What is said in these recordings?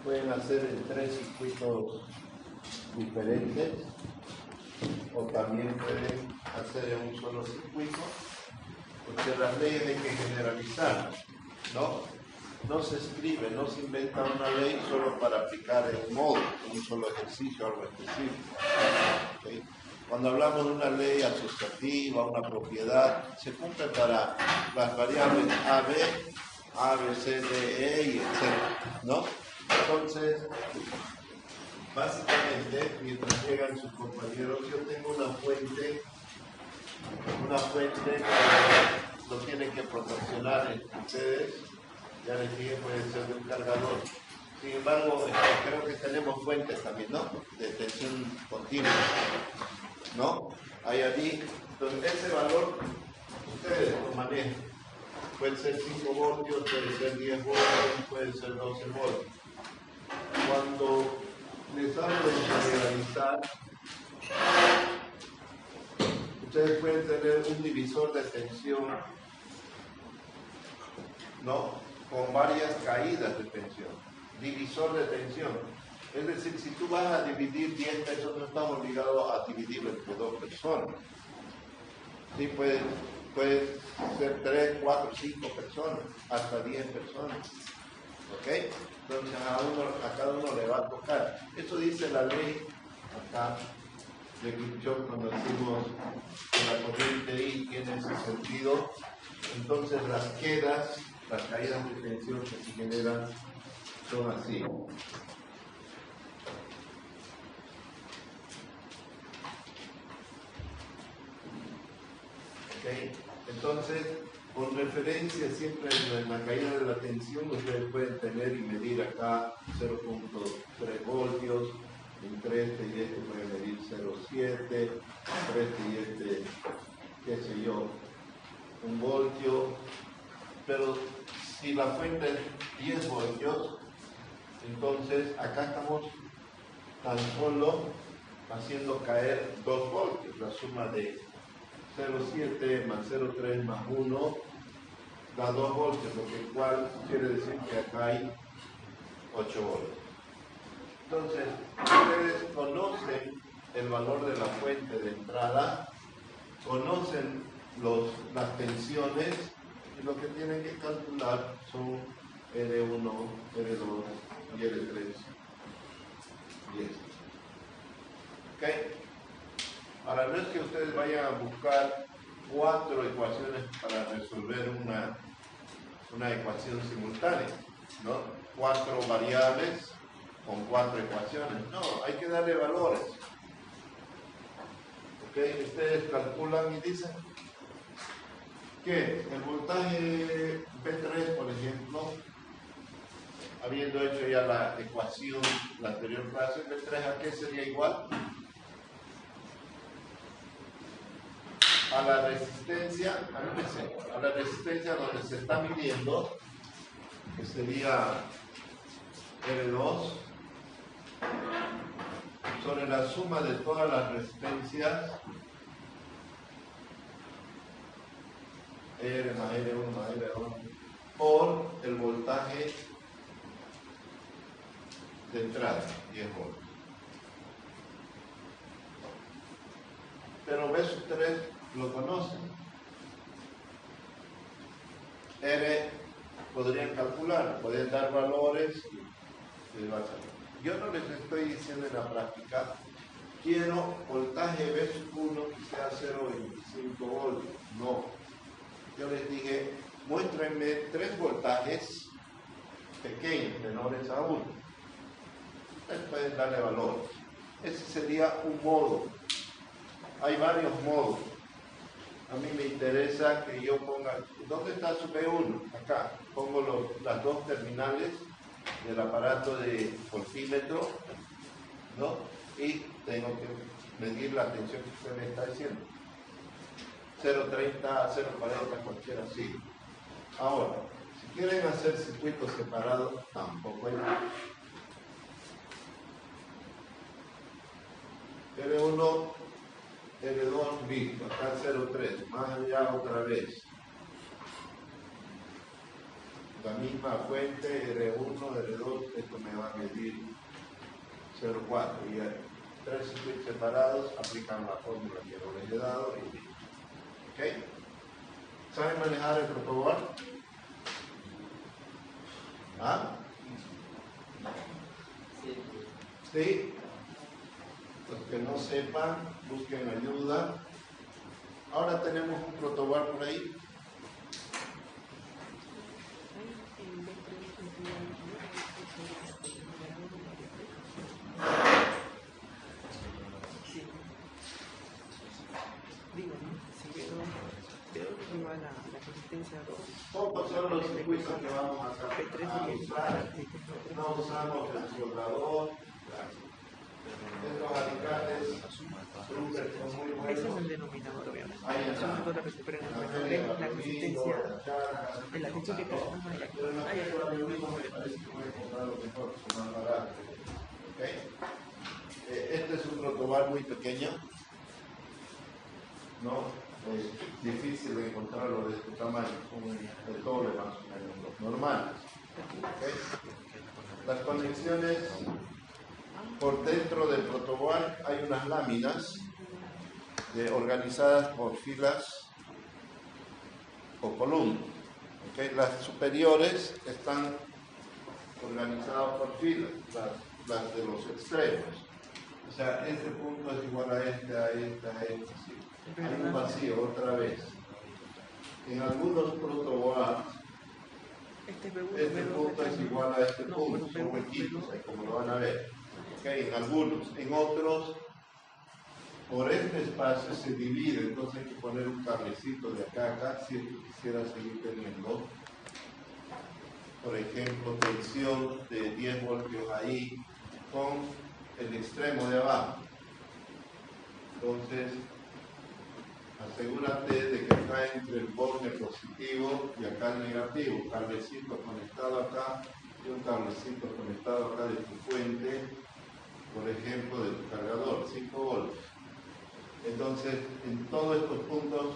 pueden hacer en 3 circuitos diferentes o también pueden hacer en un solo circuito, porque las leyes hay que generalizar, ¿no? No se escribe, no se inventa una ley solo para aplicar en un modo, un solo ejercicio, algo específico. ¿Okay? Cuando hablamos de una ley asociativa, una propiedad, se cumple para las variables A, B, C, D, E y etc. ¿No? Entonces, básicamente, mientras llegan sus compañeros, yo tengo una fuente que lo tienen que proporcionar entre ustedes. Ya les dije, puede ser de un cargador. Sin embargo, creo que tenemos fuentes también, ¿no? De tensión continua, ¿no? Hay allí, entonces ese valor ustedes lo manejan. Puede ser 5 voltios, puede ser 10 voltios, puede ser 12 voltios. Cuando les hablo de generalizar, ustedes pueden tener un divisor de tensión, ¿no? Con varias caídas de tensión. Divisor de tensión. Es decir, si tú vas a dividir 10 pesos, no estás obligado a dividirlo entre 2 personas. Sí, puede ser 3, 4, 5 personas, hasta 10 personas. ¿Ok? Entonces a cada uno le va a tocar. Eso dice la ley acá de Kirchhoff cuando decimos que la corriente I tiene ese sentido. Entonces las caídas de tensión que se generan son así. ¿Okay? Entonces, con referencia siempre en la caída de la tensión, ustedes pueden tener y medir acá 0.3 voltios, entre este y este pueden medir 0.7, entre este y este, qué sé yo, 1 voltio, pero si la fuente es 10 voltios, entonces acá estamos tan solo haciendo caer 2 voltios, la suma de 0.7 más 0.3 más 1 da 2 voltios, lo que cual quiere decir que acá hay 8 voltios. Entonces, ustedes conocen el valor de la fuente de entrada, conocen las tensiones, y lo que tienen que calcular son R1, R2 y R3 y esto. ¿Ok? Ahora, no es que ustedes vayan a buscar 4 ecuaciones para resolver una ecuación simultánea, ¿no? 4 variables con 4 ecuaciones. No, hay que darle valores. ¿Ok? Ustedes calculan y dicen que el voltaje B3, por ejemplo, habiendo hecho ya la ecuación, la anterior clase, B3 ¿a qué sería igual? A la resistencia, a la resistencia donde se está midiendo, que sería R2, sobre la suma de todas las resistencias, R más R1 más R2, por el voltaje de entrada, 10 voltios. Pero B3 lo conocen. R podrían calcular, pueden dar valores y les va a salir. Yo no les estoy diciendo en la práctica, quiero voltaje B1 que sea 0.25 voltios. No. Yo les dije, muéstrenme 3 voltajes pequeños, menores a 1. Ustedes pueden darle valores. Ese sería un modo. Hay varios modos. A mí me interesa que yo ponga, ¿dónde está su B1? Acá. Pongo las 2 terminales del aparato de voltímetro, ¿no? Y tengo que medir la tensión que usted me está diciendo. 0.30, 0.40, cualquiera así. Ahora, si quieren hacer circuitos separados, tampoco hay nada. R1, R2, listo, acá 0.3, más allá otra vez. La misma fuente, R1, R2, esto me va va a medir 0,4 y hay 3 circuitos separados, aplican la fórmula que yo les he dado y listo. ¿Ok? ¿Saben manejar el protoboard? ¿Ah? ¿Sí? Los que no sepan, busquen ayuda. Ahora tenemos un protoboard por ahí. Pocos son los circuitos que vamos a usar. No usamos el soldador. Estos alicates super son muy buenos. Ese es el denominador, obviamente. Pero la resistencia, en la tensión que cargamos Este es un protoboard muy pequeño, ¿no? Es difícil de encontrarlo de este tamaño, son el doble más o menos los normales. ¿Okay? Las conexiones por dentro del protoboard hay unas láminas organizadas por filas o columnas. ¿Okay? Las superiores están organizadas por filas, las de los extremos. O sea, este punto es igual a este, a este, a este, sí. Hay un vacío otra vez. En algunos protoboards, este punto es igual a este punto, son huequitos, como lo van a ver. Okay, en algunos, en otros, por este espacio se divide, entonces hay que poner un cablecito de acá a acá si quisiera seguir teniendo, por ejemplo, tensión de 10 voltios ahí con el extremo de abajo. Entonces, asegúrate de que acá entre el borde positivo y acá el negativo, cablecito conectado acá y un cablecito conectado acá de tu fuente, por ejemplo, de tu cargador, 5 voltios. Entonces, en todos estos puntos,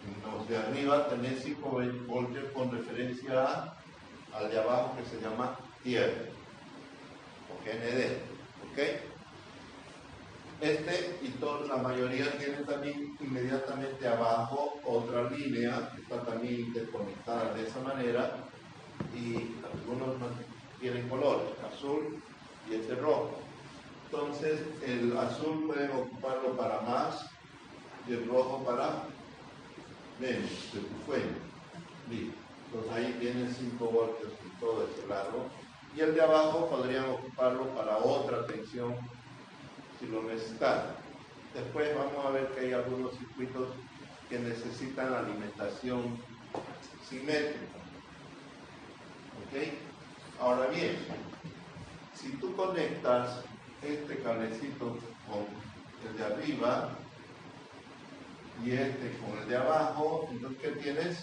en los de arriba, tenés 5 voltios con referencia al de abajo que se llama tierra, o GND. ¿Ok? La mayoría tienen también inmediatamente abajo otra línea que está también interconectada de esa manera, y algunos tienen colores, azul y este rojo. Entonces el azul pueden ocuparlo para más y el rojo para menos de tu fuente. Listo. Entonces ahí tienen 5 voltios en todo ese lado, y el de abajo podrían ocuparlo para otra tensión si lo necesitan. Después vamos a ver que hay algunos circuitos que necesitan alimentación simétrica. ¿Ok? Ahora bien, si tú conectas este cablecito con el de arriba y este con el de abajo, entonces ¿qué tienes?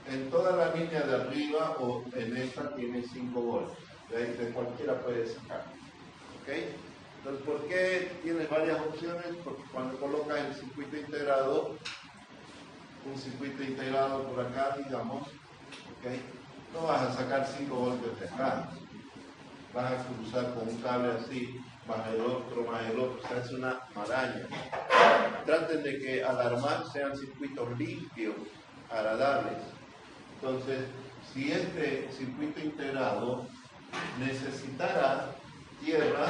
En toda la línea de arriba o en esta tienes 5 voltios. De cualquiera puedes sacar. ¿Ok? Entonces, ¿por qué tienes varias opciones? Porque cuando colocas el circuito integrado, un circuito integrado por acá, digamos, ¿okay? No vas a sacar 5 voltios de acá. Vas a cruzar con un cable así, más el otro, o sea, es una maraña. Traten de que al armar sean circuitos limpios, agradables. Entonces, si este circuito integrado necesitara tierra,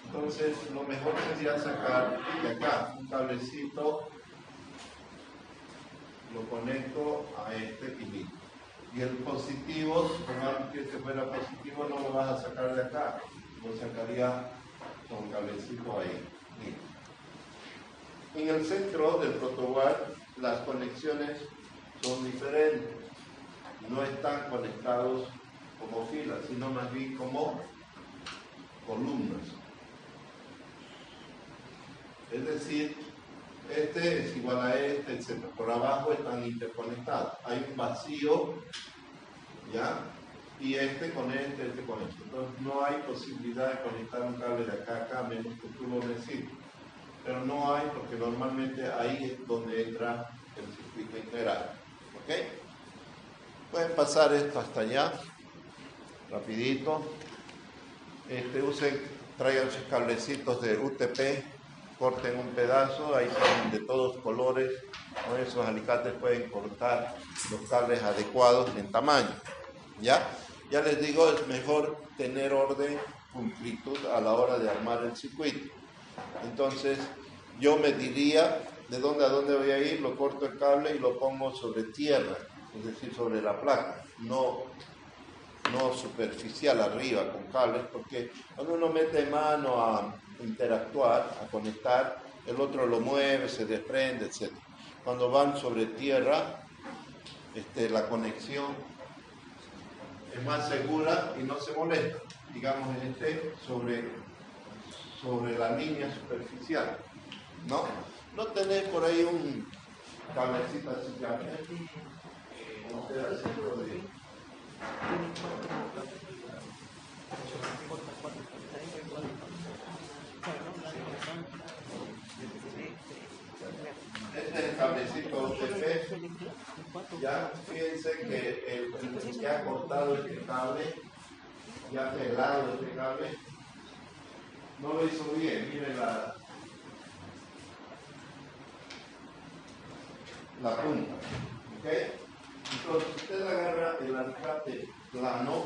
entonces lo mejor sería sacar de acá un cablecito, lo conecto a este y listo. Y el positivo, supongamos que este fuera positivo, no lo vas a sacar de acá, lo sacaría con cablecito ahí. Listo. En el centro del protoboard las conexiones son diferentes, no están conectados como filas, sino más bien como columnas. Es decir, este es igual a este, etc. Por abajo están interconectados. Hay un vacío, ¿ya? Y este con este con este. Entonces no hay posibilidad de conectar un cable de acá a acá, a menos que tú lo necesites. Pero no hay, porque normalmente ahí es donde entra el circuito integral. ¿Ok? Pueden pasar esto hasta allá, rapidito. Traigan sus cablecitos de UTP, corten un pedazo, ahí son de todos colores. Con esos alicates pueden cortar los cables adecuados en tamaño. ¿Ya? Ya les digo, es mejor tener orden, pulcritud a la hora de armar el circuito. Entonces, yo me diría de dónde a dónde voy a ir, lo corto el cable y lo pongo sobre tierra, es decir, sobre la placa, no superficial arriba con cables, porque cuando uno mete mano a interactuar, a conectar, el otro lo mueve, se desprende, etc. Cuando van sobre tierra, la conexión es más segura y no se molesta, digamos sobre la línea superficial, ¿no? No tenés por ahí un cablecito así un pedacito de... Este es el cablecito UTP. Ya fíjense que el que ha cortado este cable, ya pelado este cable, no lo hizo bien. Miren la punta. ¿Ok? Entonces usted agarra el alicate plano,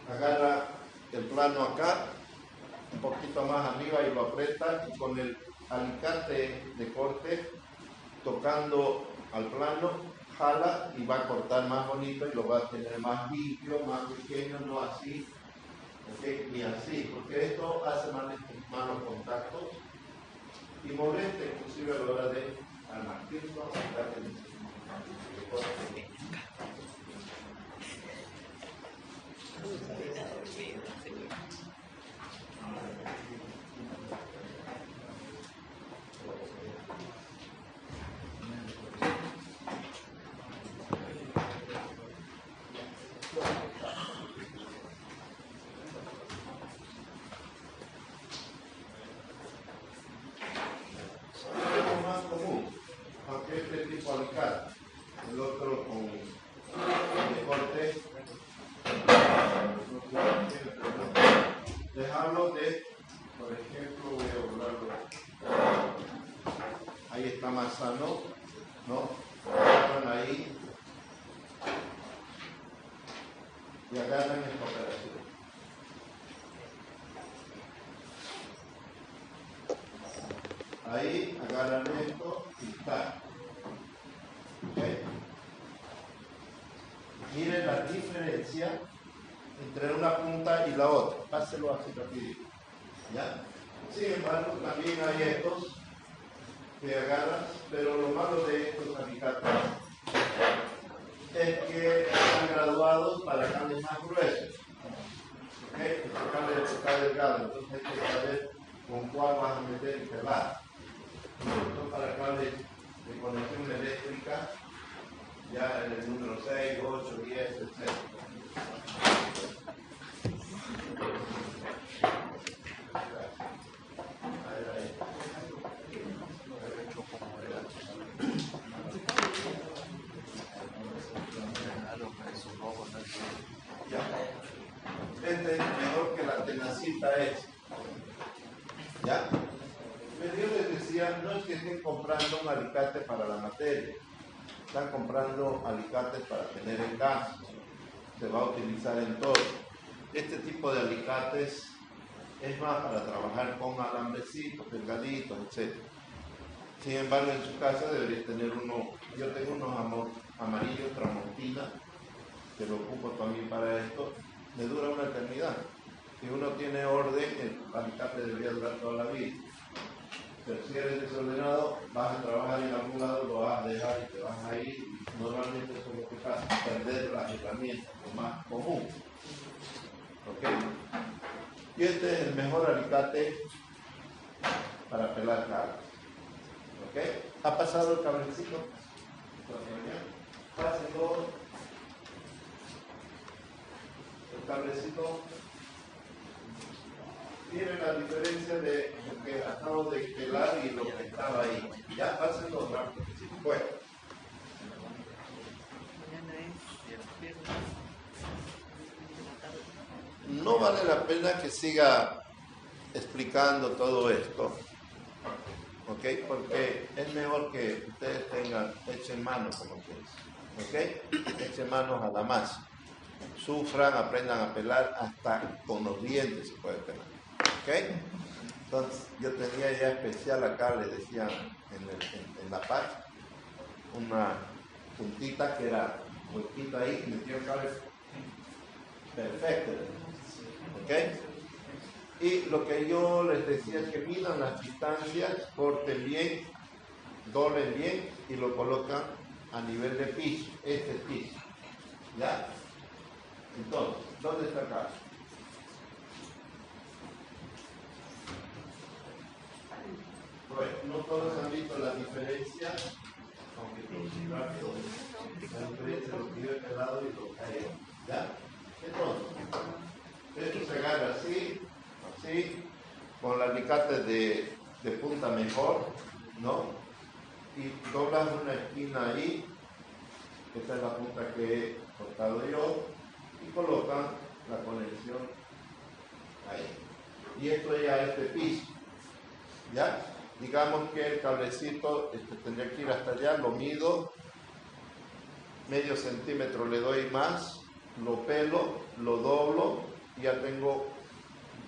agarra el plano acá, un poquito más arriba y lo aprieta, y con el alicate de corte tocando al plano jala y va a cortar más bonito y lo va a tener más limpio, más pequeño, no así, ¿okay? Ni así, porque esto hace malos contactos y molesta inclusive a la hora de almacenarlo. Alicate, el otro con el corte, dejarlo de, por ejemplo, voy a doblarlo, ahí está más sano, ¿no? Agarran ahí y agarran esta operación. Ahí agarran esto y está. ¿Okay? Miren la diferencia entre una punta y la otra. Páselo así rapidito. ¿Ya? Sin embargo, también hay estos que agarran, pero lo malo de estos alicates es que están graduados para cables más gruesos. ¿Okay? Este cable está delgado, entonces hay que saber con cuál vas a meter y pelar. Esto para cables de conexión eléctrica, ya en el número 6, 8, 10, etc. Este es mejor que la tenacita es. ¿Ya? Pero yo les decía, no es que estén comprando un alicate para la materia, están comprando alicates para tener en gas, se va a utilizar en todo. Este tipo de alicates es más para trabajar con alambrecitos, delgaditos, etc. Sin embargo, en su casa debería tener uno, yo tengo unos amarillos Tramontina, que lo ocupo también para esto, me dura una eternidad. Si uno tiene orden, el alicate debería durar toda la vida. Pero si eres desordenado, vas a trabajar en algún lado, lo vas a dejar y te vas a ir. Y normalmente eso es lo que pasa, perder las herramientas, lo más común. ¿Ok? Y este es el mejor alicate para pelar cables. ¿Ok? ¿Ha pasado el cablecito? Pásenlo. El cablecito. Miren la diferencia de lo que acabo de pelar y lo que estaba ahí. Ya, pásenlo rápido. Bueno. no vale la pena que siga explicando todo esto, ¿ok? Porque es mejor que ustedes echen manos, como que es, ¿ok? Echen manos a la masa. Sufran, aprendan a pelar, hasta con los dientes se puede pelar, ¿ok? Entonces, yo tenía ya especial acá, le decían en la paz, una puntita que era huequito ahí, metió el cable perfecto, ¿ok? Y lo que yo les decía es que midan las distancias, corten bien, doblen bien y lo colocan a nivel de piso, este piso, ¿ya? Entonces, ¿dónde está acá? Bueno, no todos han visto la diferencia, aunque todos rápido, la diferencia de lo que yo he pelado y lo que hay, ¿ya? Entonces, esto se agarra así, así, con el alicate de punta mejor, ¿no? Y doblas una esquina ahí, esta es la punta que he cortado yo, y colocan la conexión ahí. Y esto es a este piso, ¿ya? Digamos que el cablecito tendría que ir hasta allá, lo mido, medio centímetro le doy más, lo pelo, lo doblo y ya tengo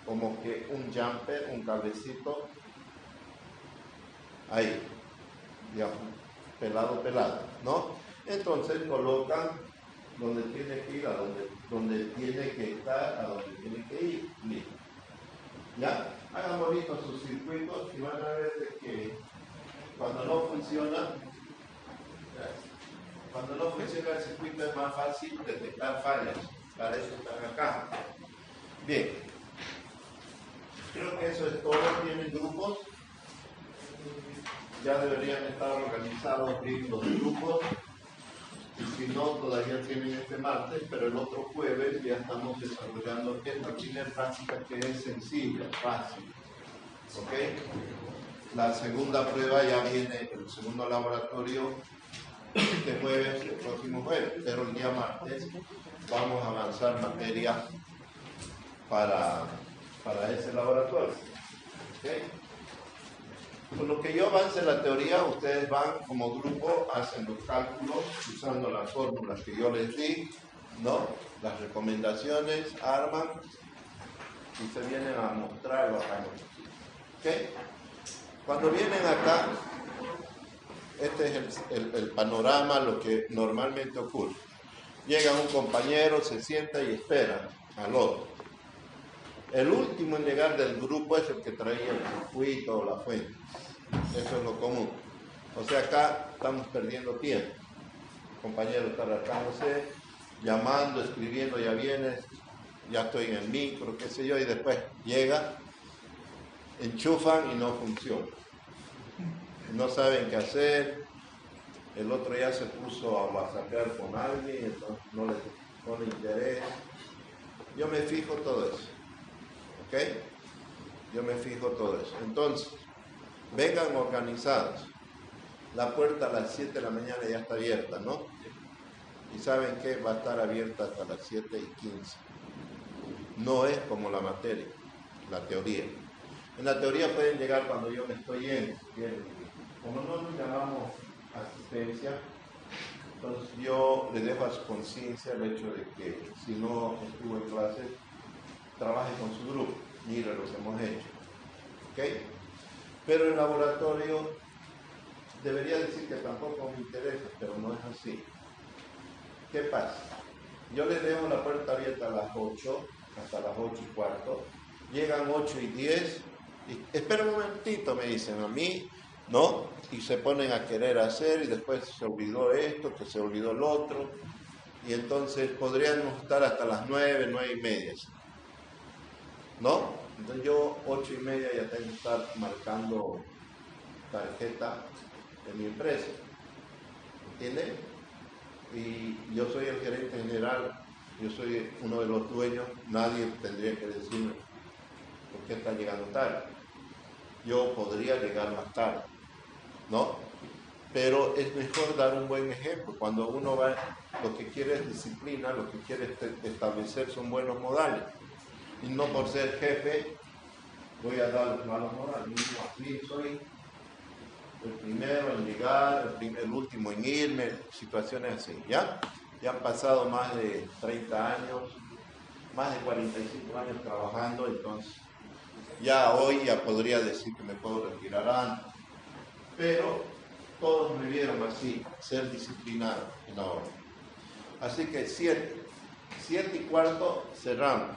como que un jumper, un cablecito ahí, digamos, pelado, ¿no? Entonces colocan donde tiene que ir, a donde tiene que estar, a donde tiene que ir, listo. ¿Ya? Hagan bonito sus circuitos y van a ver de que cuando no funciona el circuito es más fácil detectar fallas. Para eso están acá. Bien. Creo que eso es todo. Tienen grupos. Ya deberían estar organizados bien los grupos. Y si no, todavía tienen este martes, pero el otro jueves ya estamos desarrollando esta primera práctica que es sencilla, fácil. ¿Ok? La segunda prueba ya viene, el segundo laboratorio, este jueves, el próximo jueves, pero el día martes vamos a avanzar materia para ese laboratorio. ¿Ok? Con lo que yo avance la teoría, ustedes van como grupo, hacen los cálculos usando las fórmulas que yo les di, ¿no? Las recomendaciones, arman y se vienen a mostrarlo acá. ¿Ok? Cuando vienen acá, este es el panorama, lo que normalmente ocurre. Llega un compañero, se sienta y espera al otro. El último en llegar del grupo es el que traía el circuito o la fuente. Eso es lo común. O sea, acá estamos perdiendo tiempo. El compañero está arrastrándose, llamando, escribiendo, ya vienes, ya estoy en el micro, qué sé yo, y después llega, enchufan y no funciona. No saben qué hacer, el otro ya se puso a whatsappear con alguien, entonces no le pone interés. Yo me fijo todo eso. ¿Ok? Yo me fijo todo eso. Entonces, vengan organizados. La puerta a las 7 de la mañana ya está abierta, ¿no? Y saben que va a estar abierta hasta las 7:15. No es como la materia, la teoría. En la teoría pueden llegar cuando yo me estoy yendo. Como no nos llamamos asistencia, entonces yo le dejo a su conciencia el hecho de que si no estuvo en clase, trabaje con su grupo. Mire lo que hemos hecho. ¿Ok? Pero el laboratorio debería decir que tampoco me interesa, pero no es así. ¿Qué pasa? Yo les dejo la puerta abierta a las 8, hasta las 8:15. Llegan 8:10 y espera un momentito, me dicen a mí, ¿no? Y se ponen a querer hacer y después se olvidó esto, que se olvidó el otro. Y entonces podríamos estar hasta las 9, 9:30. ¿No? Entonces yo 8:30 ya tengo que estar marcando tarjeta de mi empresa. ¿Entienden? Y yo soy el gerente general, yo soy uno de los dueños, nadie tendría que decirme por qué está llegando tarde. Yo podría llegar más tarde, ¿no? Pero es mejor dar un buen ejemplo. Cuando uno va, lo que quiere es disciplina, lo que quiere establecer son buenos modales. y no por ser jefe voy a dar los malos modales. Mismo así soy el primero en llegar, el último en irme, situaciones así, ¿ya? Ya han pasado más de 30 años, más de 45 años trabajando, entonces ya hoy ya podría decir que me puedo retirar antes, pero todos me vieron así, ser disciplinado en la hora. Así que 7:15 cerramos.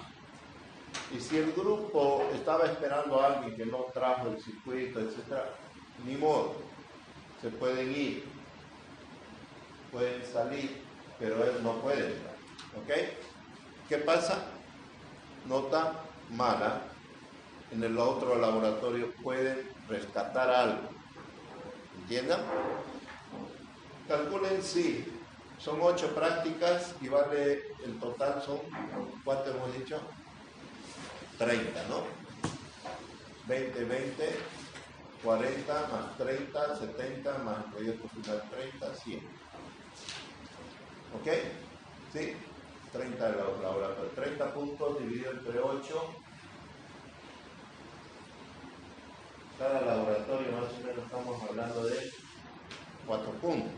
Y si el grupo estaba esperando a alguien que no trajo el circuito, etc., ni modo, se pueden ir, pueden salir, pero él no puede entrar. ¿Ok? ¿Qué pasa? Nota mala. En el otro laboratorio pueden rescatar algo. ¿Entienden? Calculen si son 8 prácticas y vale el total son, ¿cuánto hemos dicho? 30, ¿no? 20, 20, 40 más 30, 70 más el proyecto final 30, 100. ¿Ok? ¿Sí? 30 de los laboratorios. 30 puntos dividido entre 8. Cada laboratorio más o menos estamos hablando de 4 puntos.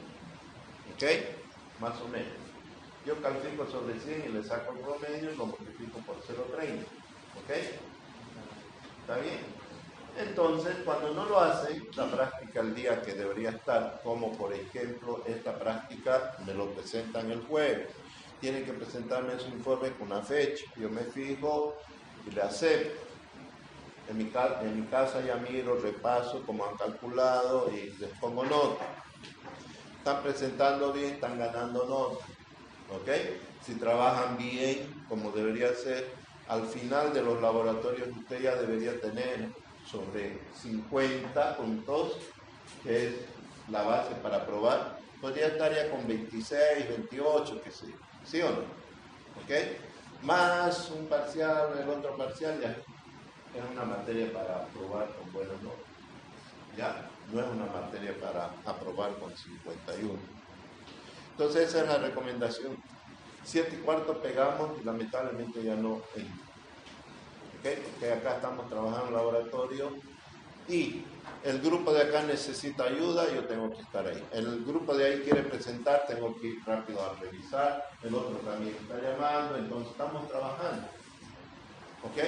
¿Ok? Más o menos. Yo califico sobre 100 y le saco el promedio y lo multiplico por 0,30. ¿Ok? ¿Está bien? Entonces, cuando no lo hacen, la práctica el día que debería estar, como por ejemplo, esta práctica me lo presentan el jueves. Tienen que presentarme su informe con una fecha. Yo me fijo y le acepto. En mi casa ya miro, repaso cómo han calculado y les pongo nota. Están presentando bien, están ganando nota. ¿Ok? Si trabajan bien, como debería ser, al final de los laboratorios usted ya debería tener sobre 50 puntos, que es la base para aprobar. Podría estar ya con 26, 28, que sí. ¿Sí o no? ¿Ok? Más un parcial, el otro parcial, ya es una materia para aprobar con buenas notas. Ya, no es una materia para aprobar con 51. Entonces esa es la recomendación. 7:15 pegamos y lamentablemente ya no entra. ¿Okay? Porque acá estamos trabajando en laboratorio y el grupo de acá necesita ayuda, yo tengo que estar ahí. El grupo de ahí quiere presentar, tengo que ir rápido a revisar, el otro también está llamando, entonces estamos trabajando. ¿Ok?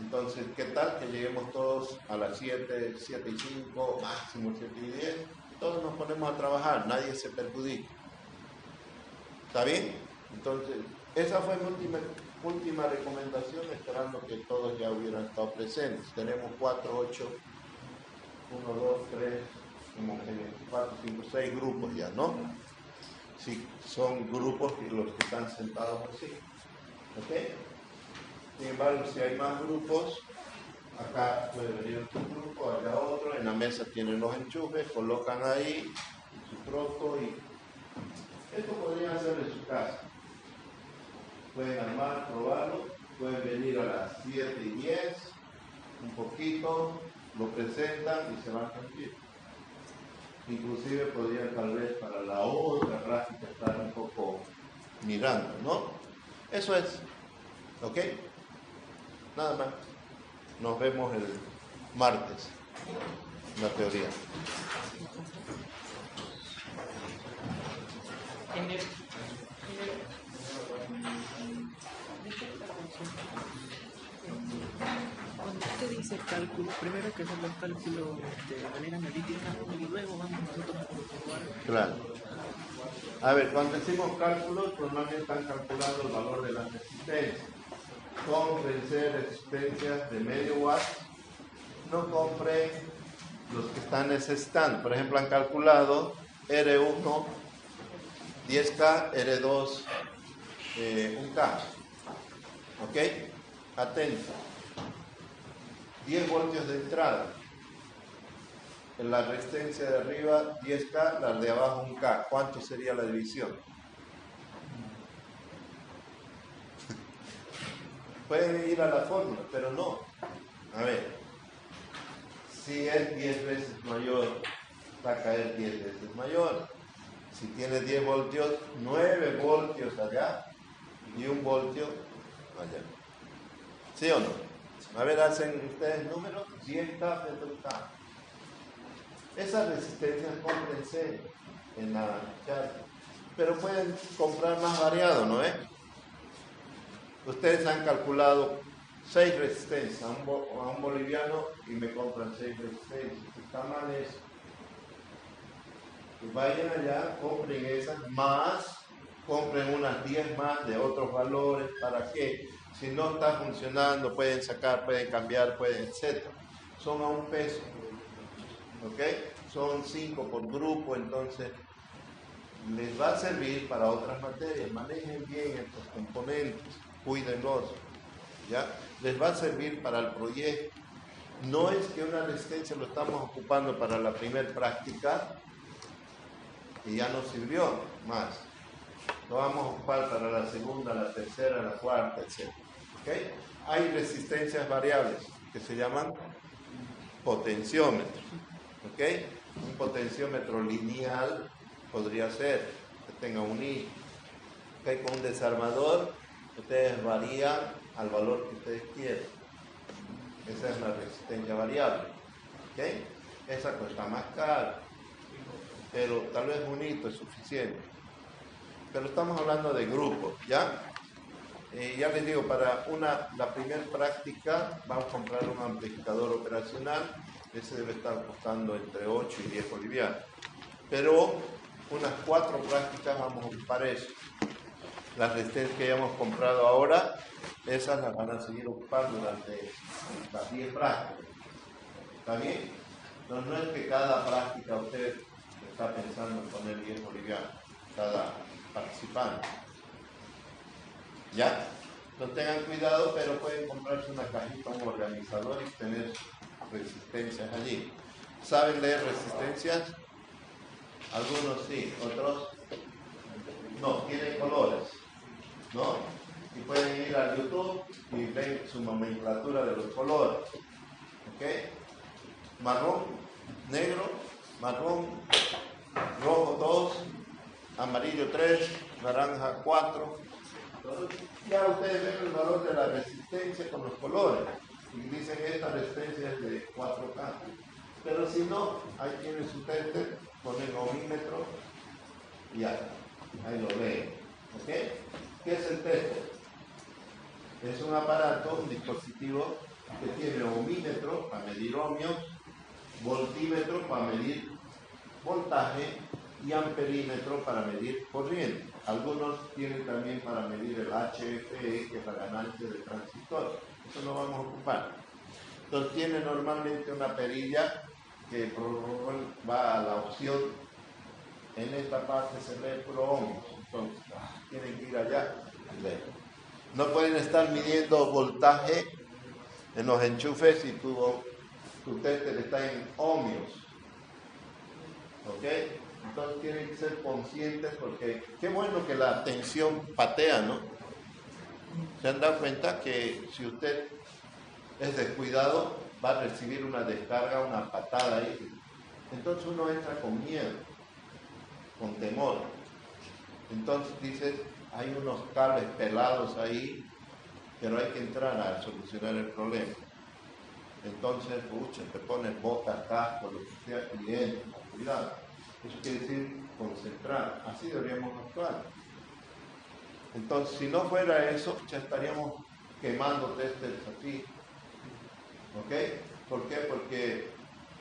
Entonces, ¿qué tal que lleguemos todos a las 7:05, máximo 7:10? Todos nos ponemos a trabajar, nadie se perjudica. ¿Está bien? Entonces, esa fue mi última recomendación, esperando que todos ya hubieran estado presentes. Tenemos 4, 8, 1, 2, 3, como 4, 5, 6 grupos ya, ¿no? Sí, son grupos los que están sentados así. ¿Ok? Sin embargo, si hay más grupos, acá puede venir otro grupo, acá otro, en la mesa tienen los enchufes, colocan ahí su troco y esto podrían hacer en su casa. Pueden armar, probarlo, pueden venir a las 7:10, un poquito, lo presentan y se van tranquilos. Inclusive podrían tal vez para la otra práctica estar un poco mirando, ¿no? Eso es, ¿ok? Nada más. Nos vemos el martes, la teoría. Cuando usted dice cálculo, primero que hacer los cálculos de manera analítica y luego vamos nosotros a comprobar. Claro. A ver, cuando decimos cálculos, normalmente están calculando el valor de la resistencia. Compren resistencias de medio watt, no compren los que están necesitando. Por ejemplo, han calculado R1 10K, R2 1K. ¿Ok? Atento. 10 voltios de entrada. En la resistencia de arriba 10K, la de abajo 1K. ¿Cuánto sería la división? Pueden ir a la fórmula, pero no. A ver, si es 10 veces mayor, va a caer 10 veces mayor. Si tiene 10 voltios, 9 voltios allá y 1 voltio allá. ¿Sí o no? A ver, hacen ustedes números, 10K de 2K. Esas resistencias cómprense en la chat, pero pueden comprar más variado, ¿no es? Ustedes han calculado 6 resistencias a un boliviano y me compran 6 resistencias. Está mal eso. Pues vayan allá, compren esas más, compren unas 10 más de otros valores. ¿Para qué? Si no está funcionando, pueden sacar, pueden cambiar, pueden, etc. Son a $1. ¿Ok? Son 5 por grupo, entonces les va a servir para otras materias. Manejen bien estos componentes, cuídenlos, ¿ya? Les va a servir para el proyecto. No es que una resistencia lo estamos ocupando para la primera práctica y ya nos sirvió más. Lo vamos a ocupar para la segunda, la tercera, la cuarta, etc. ¿Okay? Hay resistencias variables que se llaman potenciómetros. ¿Okay? Un potenciómetro lineal podría ser que tenga un I. ¿Okay? Con un desarmador, ustedes varían al valor que ustedes quieren. Esa es la resistencia variable. ¿Okay? Esa cuesta más cara, pero tal vez un hito es suficiente. Pero estamos hablando de grupos, ¿ya? Ya les digo, para la primera práctica vamos a comprar un amplificador operacional. Ese debe estar costando entre 8 y 10 bolivianos. Pero unas 4 prácticas vamos a ocupar eso. Las resistencias que hayamos comprado ahora, esas las van a seguir ocupando durante las 10 prácticas. ¿Está bien? Entonces no es que cada práctica usted está pensando en poner 10 bolivianos, cada participante. ¿Ya? No tengan cuidado, pero pueden comprarse una cajita, un organizador y tener resistencias allí. ¿Saben leer resistencias? Algunos sí, otros no, tienen colores, ¿no? Y pueden ir a YouTube y ven su nomenclatura de los colores. ¿Ok? Marrón, negro, marrón, rojo 2, amarillo 3, naranja 4. Entonces, ya ustedes ven el valor de la resistencia con los colores y dicen que esta resistencia es de 4K. Pero si no, ahí tienen su tester, ponen ohmímetro y ya, ahí lo ven. ¿Ok? ¿Qué es el tester? Es un aparato, un dispositivo que tiene ohmímetro para medir ohmios, voltímetro para medir voltaje y amperímetro para medir corriente. Algunos tienen también para medir el HFE, que es la ganancia de transistor. Eso lo vamos a ocupar. Entonces tiene normalmente una perilla que va a la opción. En esta parte se lee puro ohmios. Entonces tienen que ir allá y leer. No pueden estar midiendo voltaje en los enchufes si tu tester está en ohmios. ¿Ok? Entonces tienen que ser conscientes porque qué bueno que la tensión patea, ¿no? ¿Se han dado cuenta que si usted es descuidado va a recibir una descarga, una patada ahí? Entonces uno entra con miedo, con temor. Entonces dices, hay unos cables pelados ahí, pero hay que entrar a solucionar el problema. Entonces, pucha, te pones boca, casco, lo que sea, y entra, cuidado. Eso quiere decir concentrar. Así deberíamos actuar. Entonces, si no fuera eso, ya estaríamos quemando testers aquí. ¿Ok? ¿Por qué? Porque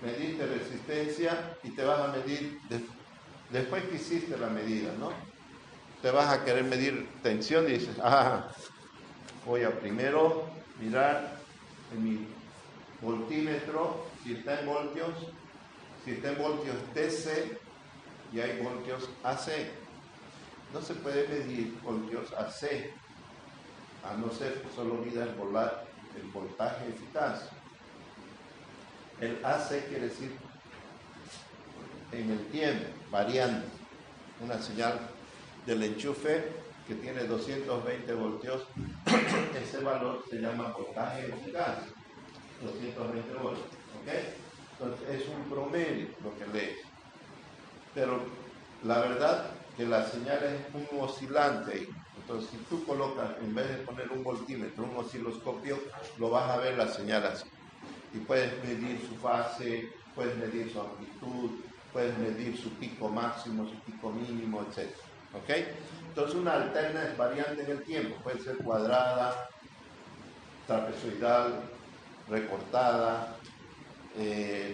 mediste resistencia y te vas a medir, después que hiciste la medida, ¿no? Te vas a querer medir tensión y dices, voy a primero mirar en mi voltímetro, si está en voltios DC y hay voltios AC. No se puede medir voltios AC, a no ser que solo mida el voltaje eficaz. El AC quiere decir en el tiempo, variando. Una señal del enchufe que tiene 220 voltios, ese valor se llama voltaje eficaz, 220 voltios. ¿Ok? Entonces es un promedio lo que lees. Pero la verdad que la señal es un oscilante, ¿ok? Entonces, si tú colocas, en vez de poner un voltímetro, un osciloscopio, lo vas a ver la señal así. Y puedes medir su fase, puedes medir su amplitud, puedes medir su pico máximo, su pico mínimo, etc. ¿Ok? Entonces, una alterna es variante en el tiempo. Puede ser cuadrada, trapezoidal, recortada,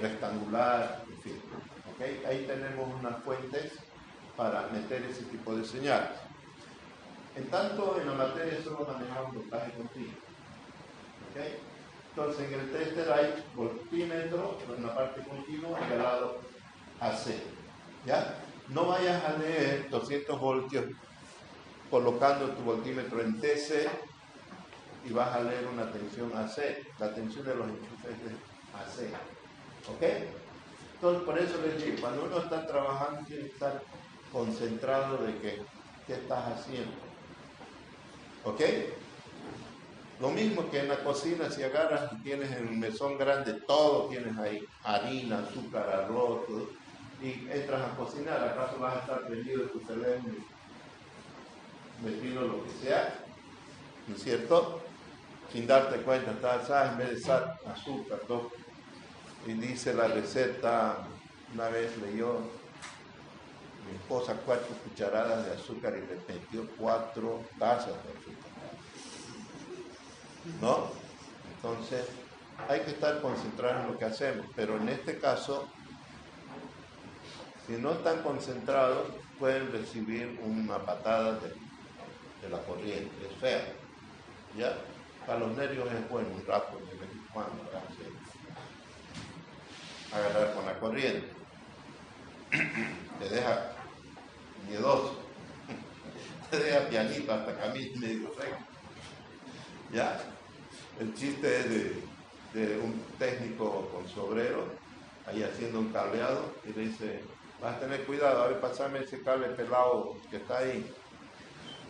rectangular, en fin. ¿Okay? Ahí tenemos unas fuentes para meter ese tipo de señales. En tanto, en la materia solo manejamos voltaje continuo. ¿Okay? Entonces, en el tester hay voltímetro en la parte continua y al lado AC. ¿Ya? No vayas a leer 200 voltios colocando tu voltímetro en TC y vas a leer una tensión AC. La tensión de los enchufes es AC. ¿Ok? Entonces, por eso les digo, cuando uno está trabajando, tiene que estar concentrado de qué estás haciendo. ¿Ok? Lo mismo que en la cocina, si agarras y tienes en un mesón grande, todo tienes ahí, harina, azúcar, arroz, todo, y entras a cocinar, ¿acaso vas a estar prendido de tu teléfono, metido lo que sea? ¿No es cierto? Sin darte cuenta, ¿sabes? En vez de sal, azúcar, todo. Y dice la receta, una vez leyó mi esposa 4 cucharadas de azúcar y le metió 4 tazas de azúcar. ¿No? Entonces, hay que estar concentrados en lo que hacemos, pero en este caso, si no están concentrados, pueden recibir una patada de la corriente, es fea. ¿Ya? Para los nervios es bueno un rato de vez en cuando, agarrar con la corriente. Te deja miedoso, te deja pianito hasta camino medio recto. ¿Ya? El chiste es de un técnico con su obrero, ahí haciendo un cableado, y le dice, vas a tener cuidado, a ver, pasame ese cable pelado que está ahí.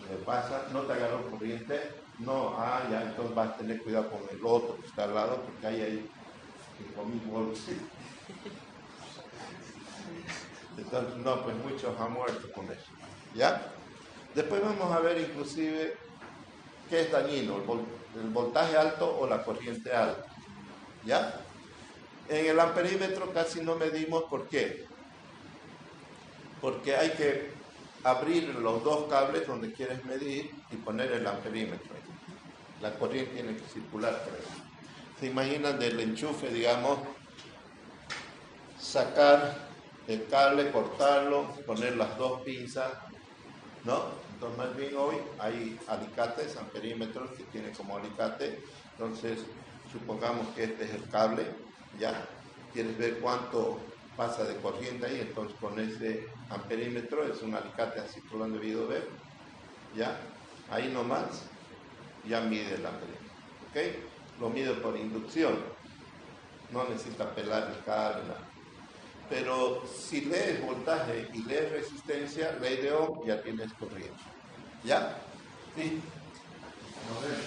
Le pasa, no te agarró corriente, no, ya, entonces vas a tener cuidado con el otro que está al lado, porque hay 5.000 volts. Entonces, no, pues muchos han muerto con eso, ¿ya? Después vamos a ver inclusive qué es dañino, el voltaje alto o la corriente alta, ¿ya? En el amperímetro casi no medimos, ¿por qué? Porque hay que abrir los dos cables donde quieres medir y poner el amperímetro. La corriente tiene que circular por ahí. ¿Se imaginan del enchufe, digamos, sacar el cable, cortarlo, poner las dos pinzas, ¿no? Entonces, más bien hoy hay alicates, amperímetros que tienen como alicate. Entonces, supongamos que este es el cable, ¿ya? Quieres ver cuánto pasa de corriente ahí, entonces con ese amperímetro, es un alicate así por donde debido ver, ¿ya? Ahí nomás, ya mide el amperímetro, ¿ok? Lo mide por inducción, no necesita pelar el cable, nada. Pero si lees voltaje y lees resistencia, ley de Ohm, ya tienes corriente. ¿Ya? Sí. A ver.